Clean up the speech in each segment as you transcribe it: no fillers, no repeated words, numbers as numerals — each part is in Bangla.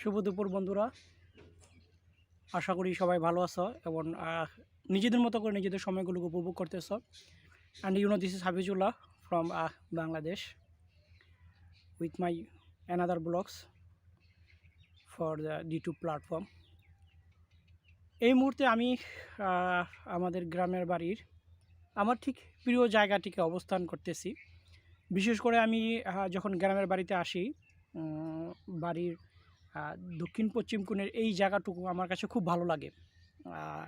শুভ দুপুর বন্ধুরা, আশা করি সবাই ভালো আছো এবং নিজেদের মতো করে নিজেদের সময়গুলোকে উপভোগ করতেছো। And this is Habizullah from Bangladesh with my another blogs for the YouTube platform. এই মুহূর্তে আমি আমাদের গ্রামের বাড়ির আমার ঠিক প্রিয় জায়গাটিকে অবস্থান করতেছি। বিশেষ করে আমি যখন গ্রামের বাড়িতে আসি, বাড়ির দক্ষিণ পশ্চিম কোণের এই জায়গাটুকু আমার কাছে খুব ভালো লাগে।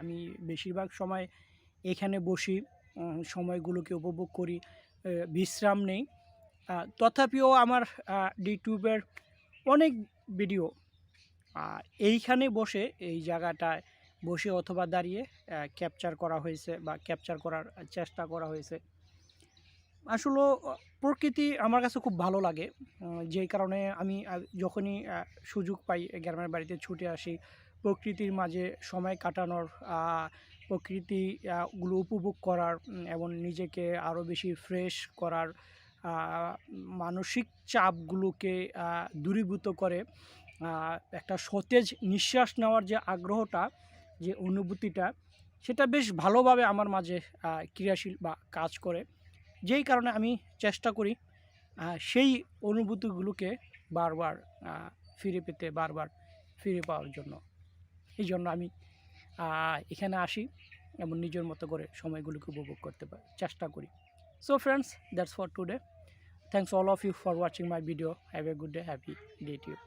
আমি বেশিরভাগ সময় এখানে বসি, সময়গুলোকে উপভোগ করি, বিশ্রাম নেই। তথাপিও আমার ইউটিউবের অনেক ভিডিও এইখানে বসে, এই জায়গাটায় বসে অথবা দাঁড়িয়ে ক্যাপচার করা হয়েছে বা ক্যাপচার করার চেষ্টা করা হয়েছে। আসলে প্রকৃতি আমার কাছে খুব ভালো লাগে, যেই কারণে আমি যখনই সুযোগ পাই গ্রামের বাড়িতে ছুটে আসি প্রকৃতির মাঝে সময় কাটানোর, প্রকৃতি গুলো উপভোগ করার এবং নিজেকে আরও বেশি ফ্রেশ করার, মানসিক চাপগুলোকে দূরীভূত করে একটা সতেজ নিঃশ্বাস নেওয়ার যে আগ্রহটা, যে অনুভূতিটা, সেটা বেশ ভালোভাবে আমার মাঝে ক্রিয়াশীল বা কাজ করে। যেই কারণে আমি চেষ্টা করি সেই অনুভূতিগুলোকে বারবার ফিরে পেতে, বারবার ফিরে পাওয়ার জন্য। এই জন্য আমি এখানে আসি এবং নিজের মতো করে সময়গুলোকে উপভোগ করতে চেষ্টা করি। So friends, that's for today. Thanks all of you for watching my video. Have a good day, happy day to you.